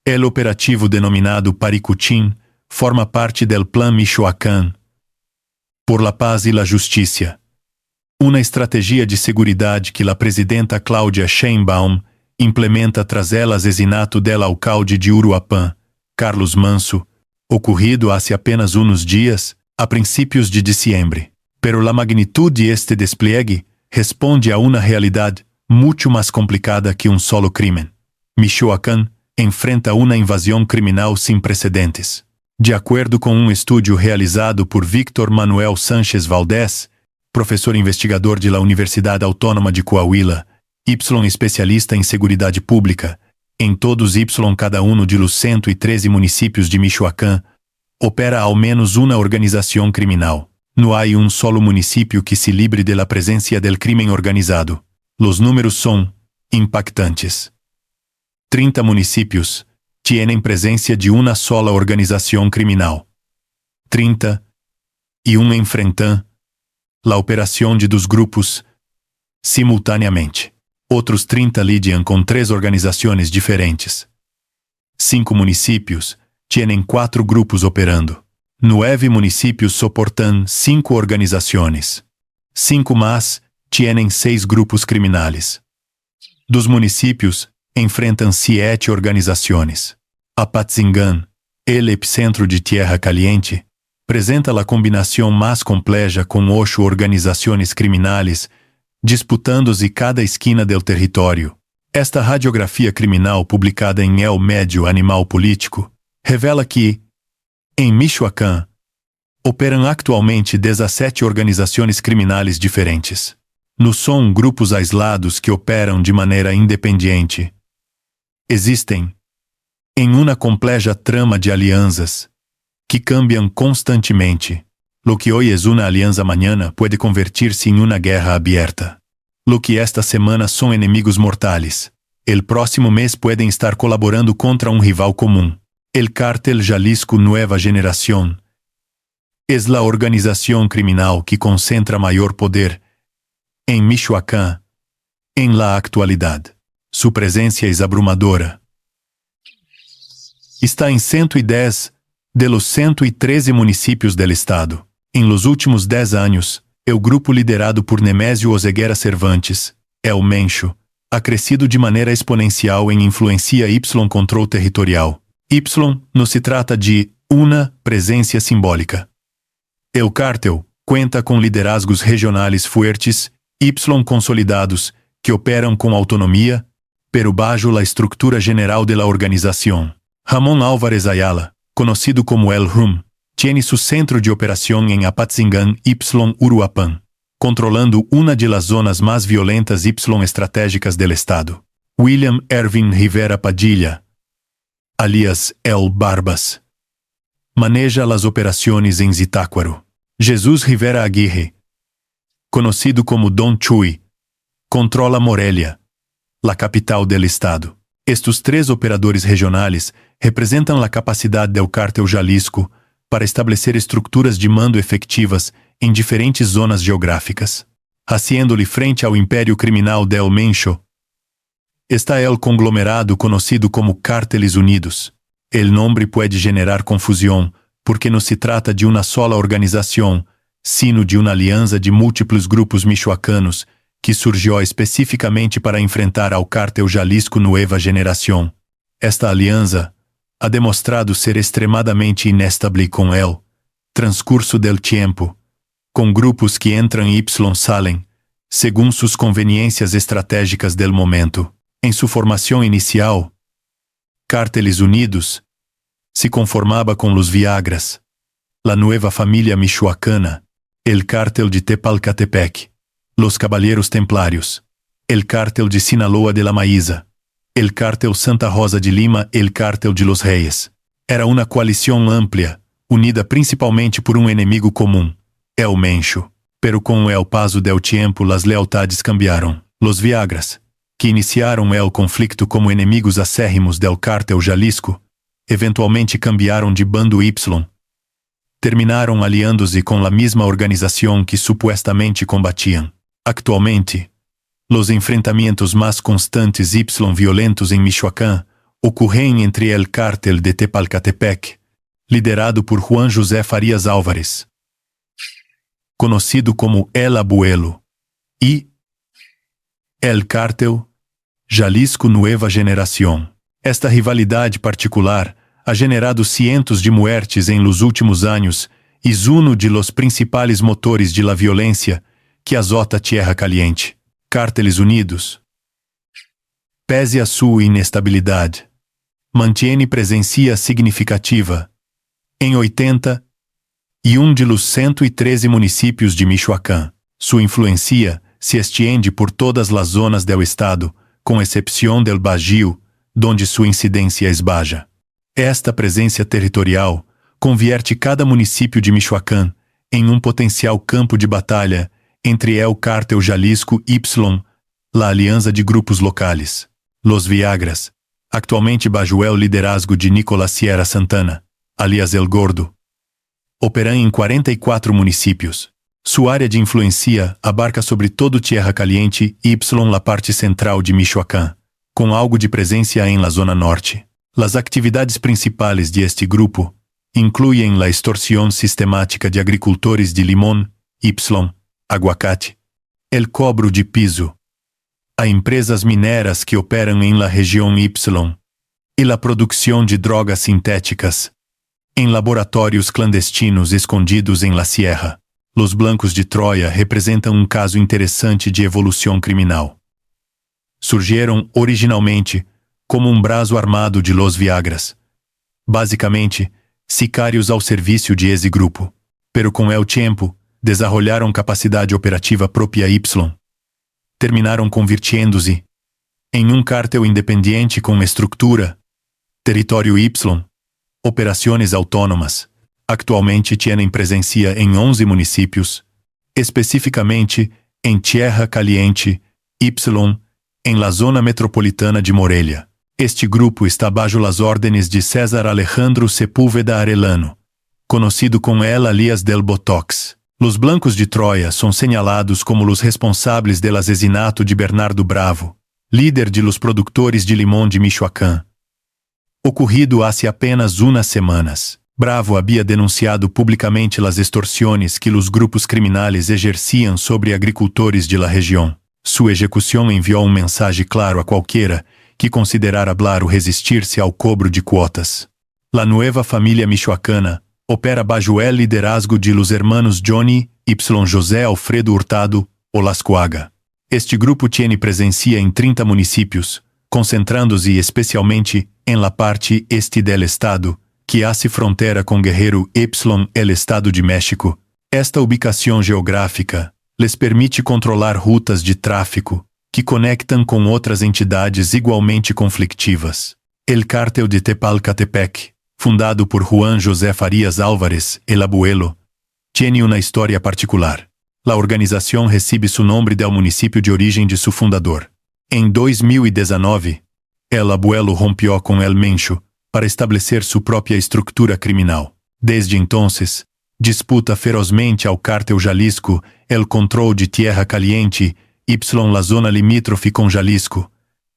El operativo denominado Paricutín forma parte del Plan Michoacán por la Paz e la Justicia, uma estratégia de seguridade que a presidenta Cláudia Sheinbaum implementa tras el asesinato del alcalde de Uruapã, Carlos Manso, ocorrido hace apenas unos dias, a princípios de diciembre. Pero la magnitud de este despliegue responde a uma realidade muito mais complicada que um solo crimen. Michoacán enfrenta uma invasão criminal sem precedentes. De acordo com um estudo realizado por Víctor Manuel Sánchez Valdés, professor investigador de la Universidade Autônoma de Coahuila, especialista em seguridade pública, em todos cada um de los 113 municípios de Michoacán, opera ao menos uma organização criminal. Não há um solo município que se libre de la presencia del crimen organizado. Los números são impactantes. 30 municípios tienen presencia de uma sola organização criminal. 30 e enfrentam la operação de dos grupos simultaneamente. Outros 30 lidam com 3 organizações diferentes. 5 municípios tienen 4 grupos operando. 9 municípios soportan 5 organizações. 5 más tienen 6 grupos criminales. Dos municípios enfrentam 7 organizações. Apatzingán, el epicentro de Tierra Caliente, apresenta a combinação mais complexa com 8 organizações criminales disputando-se cada esquina del território. Esta radiografia criminal publicada em El Médio Animal Político revela que, em Michoacán, operam atualmente 17 organizações criminais diferentes. Não são grupos aislados que operam de maneira independente. Existem, em uma complexa trama de alianças, que cambiam constantemente. Lo que hoy es una alianza mañana puede convertir-se em uma guerra abierta. Lo que esta semana são enemigos mortais, el próximo mês pueden estar colaborando contra um rival comum. El Cártel Jalisco Nueva Generación es la organización criminal que concentra maior poder em Michoacán em la actualidad. Su presencia es abrumadora. Está em 110 de los 113 municípios del estado. Em los últimos 10 anos, o grupo liderado por Nemésio Oseguera Cervantes, El Mencho, ha crescido de maneira exponencial em influência control territorial. Não se trata de uma presença simbólica. El cártel cuenta com liderazgos regionais fuertes, consolidados, que operam com autonomia, pero bajo la estrutura general de la organización. Ramón Álvarez Ayala, conocido como El Rum, tiene su centro de operación en Apatzingán Uruapán, controlando una de las zonas más violentas estratégicas del estado. William Ervin Rivera Padilla, alias El Barbas, maneja las operaciones en Zitácuaro. Jesús Rivera Aguirre, conocido como Don Chuy, controla Morelia, la capital del estado. Estes 3 operadores regionais representam a capacidade del Cártel Jalisco para estabelecer estruturas de mando efectivas em diferentes zonas geográficas. Haciendo-lhe frente ao império criminal del Mencho, está el conglomerado conocido como Cárteles Unidos. El nombre pode generar confusão, porque não se trata de uma sola organização, sino de uma aliança de múltiplos grupos michoacanos que surgiu especificamente para enfrentar ao Cártel Jalisco Nueva Generación. Esta aliança ha demonstrado ser extremadamente inestable com el transcurso del tiempo, com grupos que entram e salen, segundo suas conveniências estratégicas del momento. Em sua formação inicial, Cárteles Unidos se conformava com los Viagras, la nueva familia michoacana, el Cártel de Tepalcatepec, los Caballeros Templários, el Cártel de Sinaloa de la Maíza, el Cártel Santa Rosa de Lima, el Cártel de los Reyes. Era uma coalição ampla, unida principalmente por um inimigo comum, El Mencho. Pero com el paso del tiempo las lealtades cambiaram. Los Viagras, que iniciaram el conflicto como inimigos acérrimos del Cártel Jalisco, eventualmente cambiaram de bando terminaram aliando-se com a mesma organização que supuestamente combatiam. Actualmente, los enfrentamientos más constantes violentos en Michoacán ocorrem entre el Cártel de Tepalcatepec, liderado por Juan José Farias Álvares, conhecido como El Abuelo, e el Cártel Jalisco Nueva Generación. Esta rivalidade particular ha generado cientos de muertes em los últimos anos e uno de los principales motores de la violência que azota Tierra Caliente. Cárteles Unidos, pese a sua inestabilidade, mantém presença significativa em 80 e um de los 113 municípios de Michoacán. Sua influência se extiende por todas as zonas do estado, com exceção del Bajío, donde sua incidência es baja. Esta presença territorial convierte cada município de Michoacán em um potencial campo de batalha entre el Cártel Jalisco y la aliança de grupos locais. Los Viagras, actualmente bajo el liderazgo de Nicolás Sierra Santana, alias El Gordo, operam em 44 municípios. Sua área de influência abarca sobre todo Tierra Caliente y la parte central de Michoacán, com algo de presença em la zona norte. Las atividades principais de este grupo incluem la extorsión sistemática de agricultores de limón, aguacate, el cobro de piso, a empresas mineras que operam em la região Y e la produção de drogas sintéticas em laboratórios clandestinos escondidos em la Sierra. Los Blancos de Troia representam um caso interessante de evolução criminal. Surgiram originalmente como um braço armado de Los Viagras, basicamente sicários ao serviço de esse grupo, pero com el tempo desarrollaram capacidade operativa própria Y, terminaram convirtiendo-se em um cártel independiente com estrutura, território Y, operações autônomas. Actualmente têm presença em 11 municípios, especificamente em Tierra Caliente, Y, em la zona metropolitana de Morelia. Este grupo está bajo las órdenes de César Alejandro Sepúlveda Arellano, conhecido como el alias del Botox. Los Blancos de Troia são señalados como los responsáveis del asesinato de Bernardo Bravo, líder de los productores de limón de Michoacán, ocorrido hace apenas unas semanas. Bravo havia denunciado publicamente las extorsiones que los grupos criminales exerciam sobre agricultores de la região. Sua execução enviou um mensagem claro a qualquer que considerar hablar ou resistir-se ao cobro de quotas. La nueva família michoacana opera bajo el liderazgo de los hermanos Johnny y José Alfredo Hurtado Olascoaga. Este grupo tem presença em 30 municípios, concentrando-se especialmente em la parte este del estado, que hace frontera com Guerrero Y, el estado de México. Esta ubicação geográfica les permite controlar rutas de tráfico que conectam com outras entidades igualmente conflictivas. El Cártel de Tepalcatepec, fundado por Juan José Farias Álvares, El Abuelo, tiene uma história particular. La organização recebe seu nome del município de origem de seu fundador. Em 2019, El Abuelo rompió com El Mencho para estabelecer sua própria estrutura criminal. Desde entonces, disputa ferozmente ao Cártel Jalisco el controle de Tierra Caliente y la zona limítrofe com Jalisco,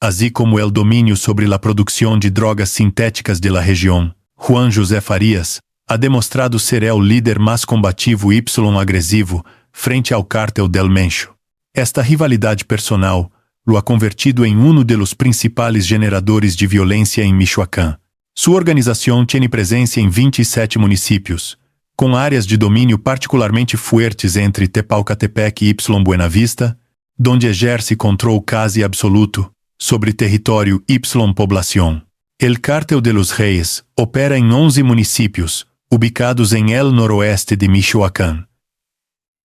assim como el domínio sobre la produção de drogas sintéticas de la região. Juan José Farias ha demonstrado ser el líder mais combativo y agresivo frente ao Cártel del Mencho. Esta rivalidade personal lo ha convertido em um dos principais generadores de violência em Michoacán. Sua organização tem presença em 27 municípios, com áreas de domínio particularmente fuertes entre Tepalcatepec y Buena Vista, donde exerce controle quase absoluto sobre território y población. El Cártel de los Reyes opera em 11 municípios, ubicados em el noroeste de Michoacán,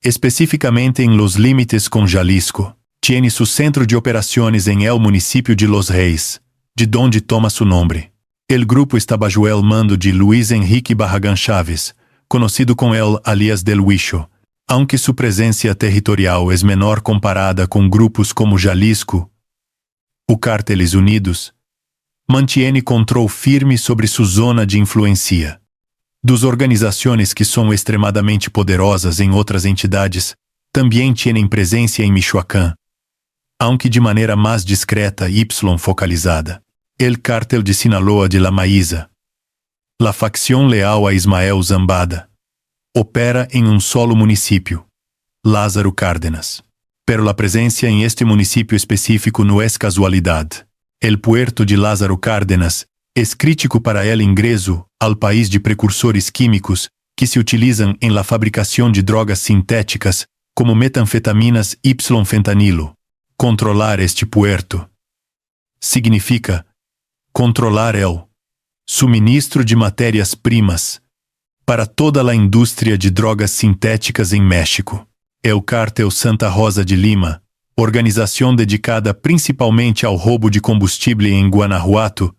especificamente em los límites com Jalisco. Tiene su centro de operações em el município de Los Reyes, de donde toma su nombre. El grupo está bajo el mando de Luis Enrique Barragán Chaves, conhecido como el alias del Huicho, aunque sua presença territorial é menor comparada com grupos como Jalisco, o Cárteles Unidos, mantém controle firme sobre sua zona de influência. Dos organizações que são extremadamente poderosas em outras entidades, também têm presença em Michoacán, aunque de maneira mais discreta y focalizada. El Cártel de Sinaloa de la Maíza. La facción leal a Ismael Zambada. Opera en un solo municipio, Lázaro Cárdenas. Pero la presencia en este municipio específico no es casualidad. El puerto de Lázaro Cárdenas es crítico para el ingreso al país de precursores químicos que se utilizan en la fabricación de drogas sintéticas como metanfetaminas Y-fentanilo. Controlar este puerto significa controlar el suministro de matérias-primas para toda a indústria de drogas sintéticas em México. El Cártel Santa Rosa de Lima, organização dedicada principalmente ao roubo de combustível em Guanajuato,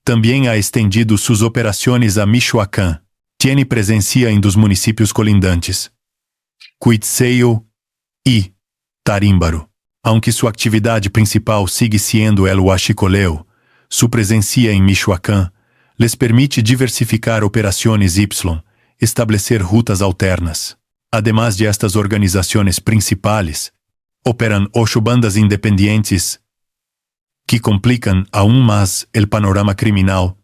também ha estendido suas operações a Michoacán. Tiene presencia em dos municípios colindantes, Cuitzeo e Tarímbaro. Aunque sua atividade principal sigue sendo el huachicoleo, sua presencia em Michoacán les permite diversificar operações Y, estabelecer rutas alternas. Además de estas organizações principais, operan 8 bandas independientes que complicam aún mais el panorama criminal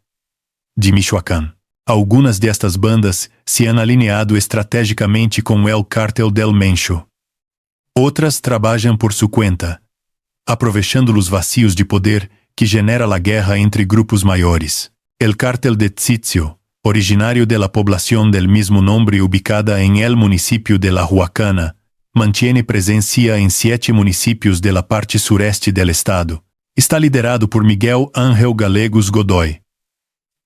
de Michoacán. Algunas de estas bandas se han alineado estrategicamente com el Cártel del Mencho. Outras trabalham por sua cuenta, aproveitando os vacios de poder que genera a guerra entre grupos maiores. El Cártel de Tzitcio, originario de la población del mismo nombre ubicada en el municipio de La Huacana, mantiene presencia en 7 municipios de la parte sureste del estado. Está liderado por Miguel Ángel Galegos Godoy,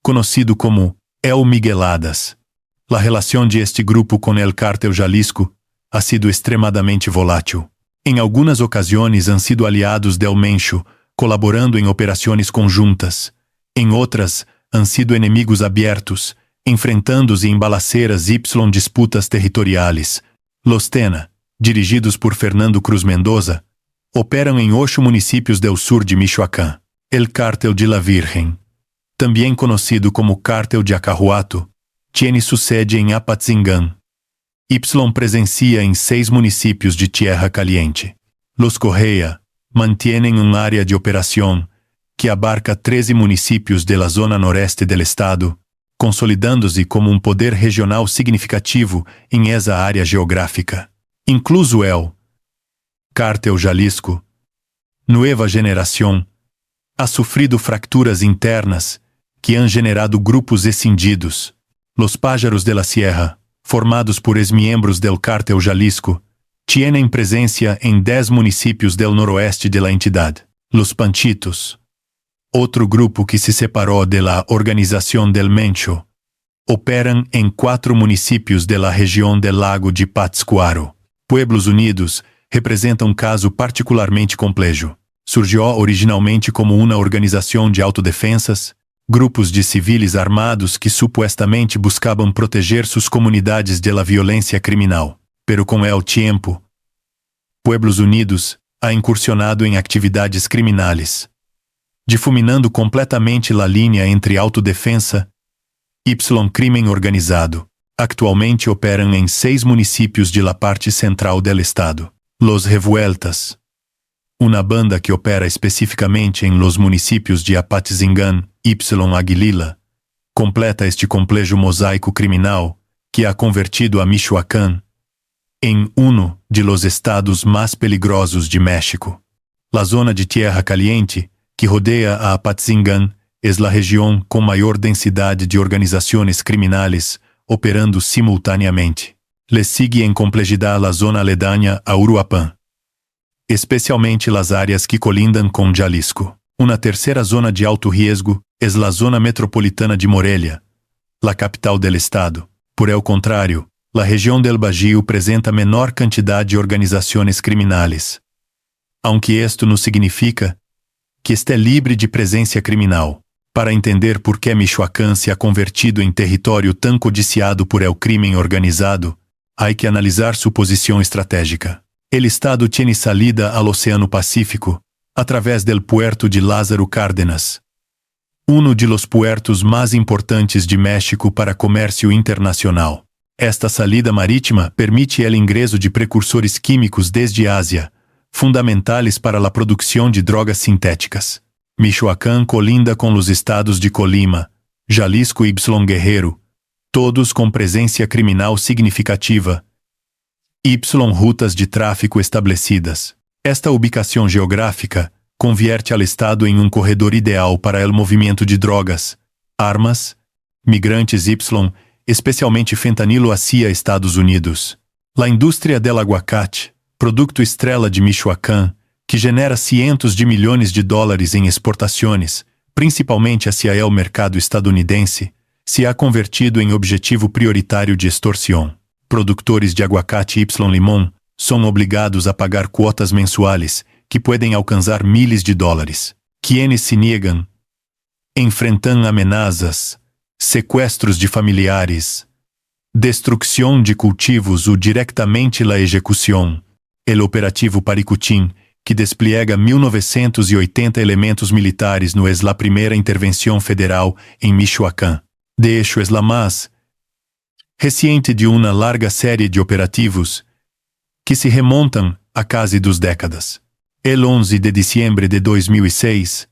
conocido como El Migueladas. La relación de este grupo con el Cártel Jalisco ha sido extremadamente volátil. En algunas ocasiones han sido aliados del Mencho, colaborando en operaciones conjuntas. En otras, han sido enemigos abiertos, enfrentando-se em balaceras y disputas territoriales. Los Tena, dirigidos por Fernando Cruz Mendoza, operam em 8 municípios del sur de Michoacán. El Cártel de la Virgen, também conocido como Cártel de Acahuato, tiene su sede em Apatzingán. Y presencia em 6 municípios de Tierra Caliente. Los Correa mantienen un área de operación que abarca 13 municípios de la zona noreste del estado, consolidando-se como um poder regional significativo em essa área geográfica. Incluso el Cártel Jalisco, Nueva Generación, ha sofrido fracturas internas que han generado grupos escindidos. Los Pájaros de la Sierra, formados por ex-miembros del Cártel Jalisco, tienen presencia em 10 municípios del noroeste de la entidad. Los Panchitos, outro grupo que se separou de la Organización del Mencho, operam em 4 municípios de la região del Lago de Pátzcuaro. Pueblos Unidos representa um caso particularmente complexo. Surgiu originalmente como uma organização de autodefensas, grupos de civis armados que supuestamente buscavam proteger suas comunidades de la violência criminal. Pero com el tiempo, Pueblos Unidos ha incursionado em atividades criminais, difuminando completamente a linha entre autodefensa y crime organizado. Actualmente operam em 6 municípios de la parte central del estado. Los Revueltas, uma banda que opera especificamente em los municípios de Apatzingán y Aguililla, completa este complexo mosaico criminal que ha convertido a Michoacán em uno de los estados mais peligrosos de México. La zona de Tierra Caliente, que rodeia a Apatzingán, é a região com maior densidade de organizações criminais operando simultaneamente. Le sigue em complexidade a zona aledaña a Uruapan, especialmente as áreas que colindam com Jalisco. Uma terceira zona de alto risco é a zona metropolitana de Morelia, la capital del estado. Por el contrário, la região del Bajío apresenta menor quantidade de organizações criminais. Aunque esto não significa que esté livre de presença criminal. Para entender por que Michoacán se ha convertido em território tão codiciado por el crimen organizado, há que analisar sua posição estratégica. El estado tiene salida ao Oceano Pacífico, através del puerto de Lázaro Cárdenas, uno de los puertos mais importantes de México para comércio internacional. Esta salida marítima permite el ingreso de precursores químicos desde Ásia, fundamentales para a produção de drogas sintéticas. Michoacán colinda com os estados de Colima, Jalisco y Guerrero, todos com presença criminal significativa. Rutas de tráfico estabelecidas. Esta ubicação geográfica convierte al estado em um corredor ideal para o movimento de drogas, armas, migrantes especialmente fentanilo hacia Estados Unidos. La indústria del aguacate, produto estrela de Michoacán, que genera cientos de milhões de dólares em exportações, principalmente hacia o mercado estadunidense, se ha convertido em objetivo prioritário de extorsión. Produtores de aguacate limão são obrigados a pagar quotas mensuais que podem alcançar milhares de dólares. Quienes se negam enfrentam ameaças, sequestros de familiares, destruição de cultivos ou diretamente la execução. El operativo Paricutim, que despliega 1980 elementos militares no es la primeira intervenção federal em Michoacán. De hecho es la más reciente de uma larga série de operativos que se remontam a quase 2 décadas. El 11 de diciembre de 2006,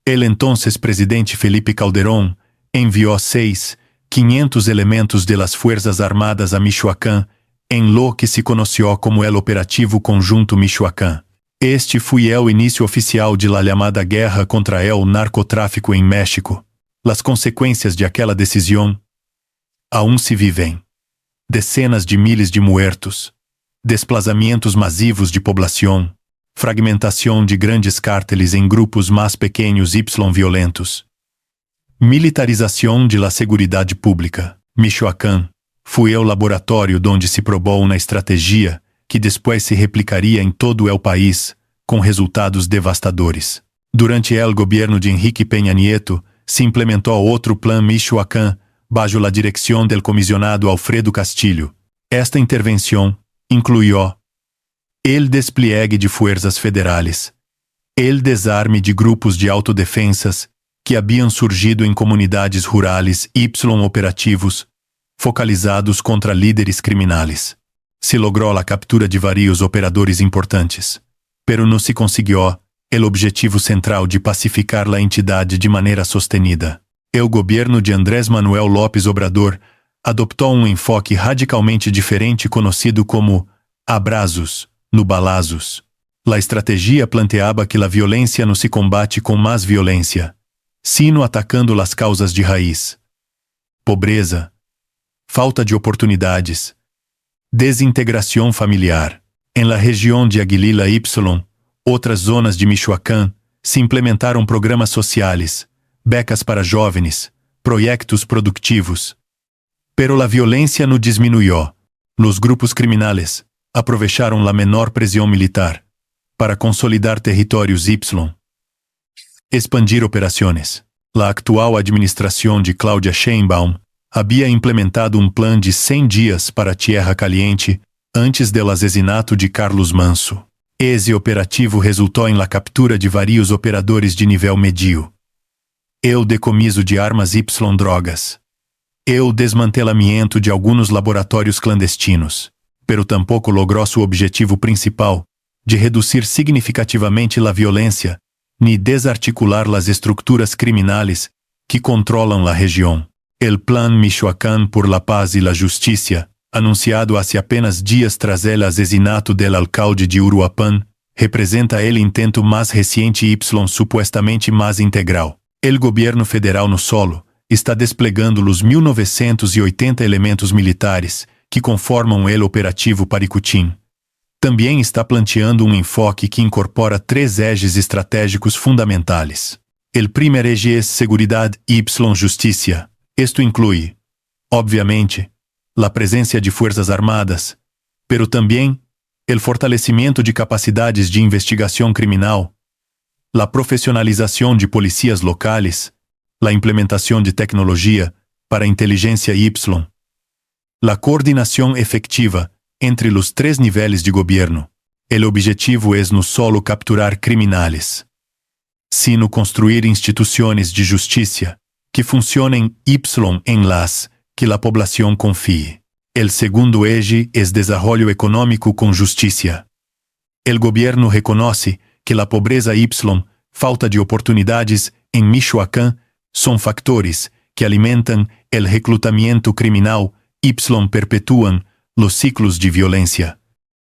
el entonces presidente Felipe Calderón enviou 6.500 elementos de las Fuerzas Armadas a Michoacán, em lo que se conoció como el Operativo Conjunto Michoacán. Este foi o início oficial de la llamada guerra contra el narcotráfico em México. Las consequências de aquela decisão aún se vivem. Dezenas de miles de muertos, desplazamentos massivos de população, fragmentação de grandes cárteles em grupos mais pequenos y violentos. Militarização de la seguridade pública. Michoacán foi o laboratório onde se probou uma estratégia que depois se replicaria em todo o país, com resultados devastadores. Durante o governo de Enrique Peña Nieto, se implementou outro Plan Michoacán, bajo la direção del comisionado Alfredo Castillo. Esta intervenção incluiu el despliegue de fuerzas federales, el desarme de grupos de autodefensas que haviam surgido em comunidades rurales operativos, focalizados contra líderes criminales. Se logrou a captura de vários operadores importantes, pero não se conseguiu el objetivo central de pacificar la entidade de maneira sostenida. O governo de Andrés Manuel López Obrador adoptou um enfoque radicalmente diferente conhecido como abrazos, no balazos. La estratégia planteava que a violência não se combate com mais violência, sino atacando las causas de raiz. Pobreza, falta de oportunidades, desintegração familiar. Em la região de Aguililla outras zonas de Michoacán, se implementaram programas sociais, becas para jovens, projetos produtivos. Pero la violência não diminuiu. Los grupos criminales aprovecharam la menor pressão militar para consolidar territórios expandir operações. La actual administração de Claudia Sheinbaum havia implementado um plano de 100 dias para Tierra Caliente antes do assassinato de Carlos Manso. Esse operativo resultou em la captura de vários operadores de nível médio, o decomiso de armas drogas, o desmantelamento de alguns laboratórios clandestinos, pero tampouco logrou seu objetivo principal, de reduzir significativamente la violência, ni desarticular las estructuras criminales que controlam la região. El Plan Michoacán por la Paz y la Justicia, anunciado hace apenas dias tras el assassinato del alcalde de Uruapan, representa el intento mais reciente y supuestamente mais integral. El governo federal no solo está desplegando os 1980 elementos militares que conformam el operativo Paricutim. Também está planteando um enfoque que incorpora 3 ejes estratégicos fundamentais. El primer eje es seguridad y justicia. Esto inclui, obviamente, la presença de Fuerzas Armadas, pero também el fortalecimento de capacidades de investigação criminal, la profissionalização de policías locales, la implementação de tecnologia para inteligência la coordenação efectiva entre os 3 níveis de governo. El objetivo es no solo capturar criminales, sino construir instituições de justiça que funcionem em las que la población confíe. El segundo eje es desarrollo económico con justicia. El gobierno reconoce que la pobreza falta de oportunidades em Michoacán são factores que alimentam el reclutamiento criminal y perpetúan los ciclos de violência.